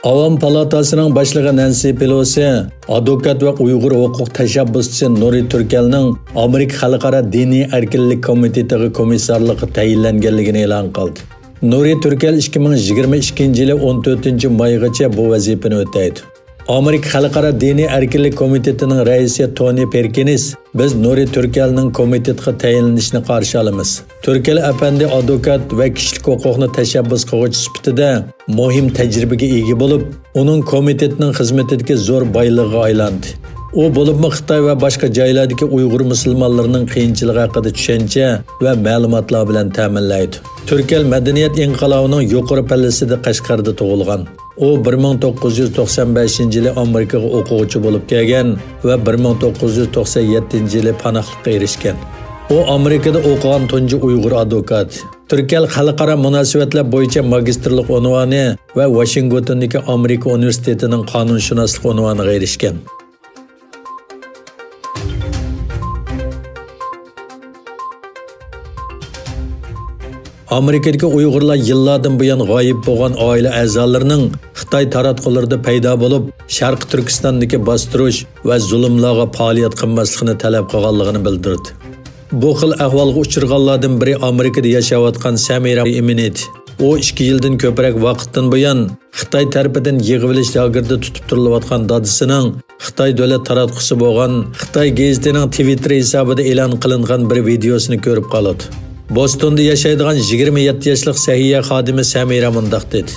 Avam Palatasının başlığı Nancy Pelosi, advokat ve Uyghur hukuk teşebbüsçisi Nuri Turkel'nin Amerika Xalqaro Diniy Erkinlik Komitetiga komissarlığı tayinlanganligini e'lon qildi. Nuri Turkel 2022 yılı 14 maygacha bu vazifani o'taydi. Amerika Xalqaro Diniy Erkinlik Komitetining raisi Tony Perkins, biz Nuri Turkelning komitetga tayinlanishini qarshi olamiz. Turkel efendi advokat ve kişilik hukukni tashabbus qiluvchi sifatida muhim tajribaga ega bo'lib, uning komitetning xizmatidagi zo'r boylig'iga aylandi. U bo'libmi Xitoy va boshqa joylardagi Uyg'ur musulmonlarining qiyinchiligi haqida tushuncha va ma'lumotlar bilan ta'minlaydi. Turkel madaniyat inqilobining yuqori pallasida Qashqarda tug'ilgan. U 1995 yili Amerikaga o'quvchi bo'lib kelgan va 1997 yili panohlikka erishgan. U Amerikada o'qigan tunji Uyg'ur advokat. Turkel xalqaro munosabatlar bo'yicha magistrlik unvoni va Washingtondagi Amerika universitetining qonunshunoslik unvoniga erishgan. Amerikadagi Uyg'urlar yillardan buyon g'oyib bo'lgan oila a'zolarining Xitoy taratqularida paydo bo'lib, Sharq Turkistondagi bostirish va zulmlarga faoliyat qilmasligini talab qilganligini bildirdi. Bu xil ahvolga uchirganlardan biri Amerikada yashayotgan Samira Iminit. O 2 yildan ko'proq vaqtdan buyon Xitoy tarafidan yig'ilish lagerida tutib turilayotgan dadisining Xitoy davlat taratqusi bo'lgan Xitoy gazetining Twitter hisobida e'lon qilingan bir videosini ko'rib qoladi. Bostonda yashaydigan 27 yoshlik sahiya xodimi Samira mundaq dedi.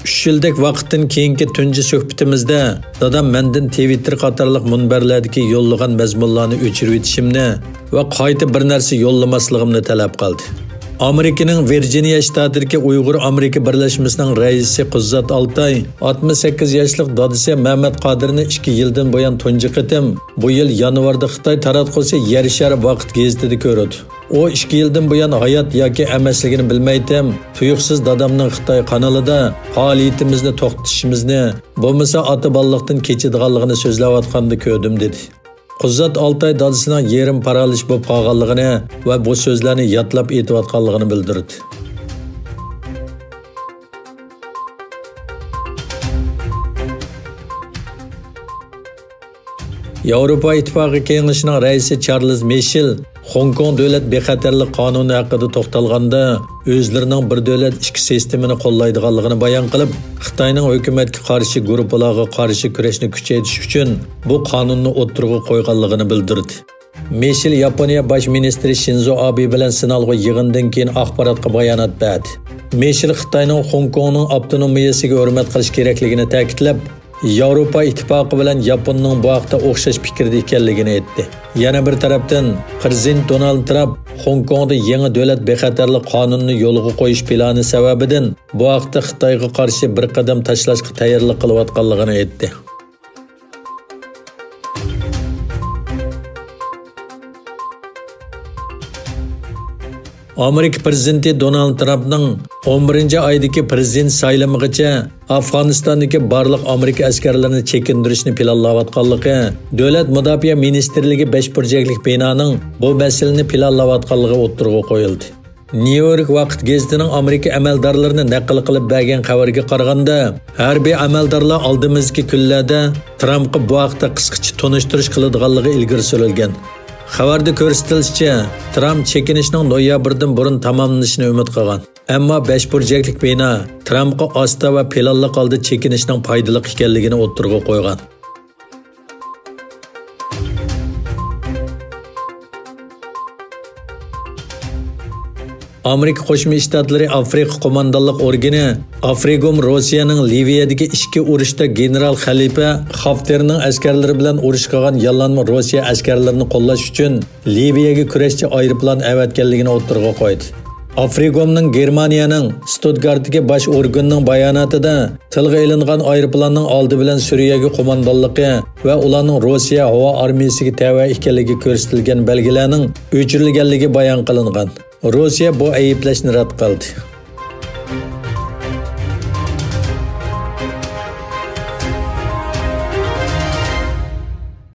3 yillik vaqtdan keyingi tunji suhbatimizda dadam mendan Twitter qatorliq munbarlardagi yo'llagan mazmunlarni o'chirib etishimni va qayta bir narsa yo'llamasligimni talab qildi. Amerikaning Virginia shtatidagi Uyg'ur Amerika birlashmasining raisi Quzzat Altay 68 yoshlik dadisi Mehmet Qodirni 2 yildan buyon tunji qitim bu yil yanvarda Xitoy taratqusi Yer shari vaqt gazetida ko'rdi. O 2 yildan buyon hayot yoki emasligini bilmaydim. Tuyuqsiz dadamning Xitoy kanalida faoliyatimizni to'xtatishimizni, bo'lmasa ota-bolliqdan kechadiganligini so'zlayotganda ko'rdim dedi. Quzzat Altay dadisining yerim paralish bo'lib qolganligini va bu so'zlarni yodlab aytayotganligini bildirdi. Yevropa İttifaqı Kengashining raisi Charles Michel Hong Kong davlat bexatarlik qonuni haqida to'xtalganda o'zlarining bir davlat ichki sistemini qo'llaydiganligini bayon qilib, Xitoyning hukumatga qarshi guruhlarga qarshi kurashni kuchaytirish uchun bu qonunni o'tirg'i qo'yganligini bildirdi. Michel Yaponiya bosh ministri Shinzo Abe bilan sinalg'i yig'indan keyin axborotga bayonot berdi. Michel Xitoyning Hong Kongning avtonomiyasiga hurmat qilish kerakligini ta'kidlab, Yevropa İttifaqı bilan Yaponning bu haqda o'xshash fikrda ekanligini aytdi. Yana bir tarafdan Prezident Donald Trump Hong Kongda yangi davlat bexatarlik qonunini yo'lga qo'yish plani sababidan bu haqda Xitoyga qarshi bir qadam tashlashga tayyorlik qilayotganligini aytdi. Amerika prezidenti Donald Trumpning 11 oydagi prezident saylamigacha Afg'onistondagi barliq Amerika askarlarini chekintirishni planlayotganligi, Davlat mudofaa ministrligi 5 burchaklik binoning bu masalani planlayotganligi o'tirg'i qo'yildi. New York vaqt gazetining Amerika amaldorlarini naql qilib bergan xabarga qaraganda, harbiy amaldorlar oldimizgi kunlarda Trumpga bu haqda qisqacha tonishtirish qiladiganligi ilgari surilgan. Xabarda ko'rsatilishicha, Trump chekinishning noyabrdan burun tamomlanishini umid qilgan. Ammo 5 burchaklik bino Trumpga asta va planli holda chekinishning foydali ekanligini o'tirg'i qo'ygan. Amerika Qo'shma Shtatlari Afrika qo'mondonlik organi Afrigom Rossiyaning Liviyadagi ishki urushda general Xalifa Xaftarning askarlari bilan urush qilgan yollanma Rossiya askarlarini qo'llash uchun Liviyaga kurashchi aeroplan avatganligini o'tirg'i qo'ydi. Afrigomning Germaniyaning Stuttgartdagi bosh organining bayonotida tilga ilingan aeroplanning oldi bilan Suriyaga qo'mondonligi va ularning Rossiya havo armiyasiga tava ekanligi ko'rsatilgan belgilarning o'chirilganligi bayon qilingan. Rossiya bu ayblashni rad qildi.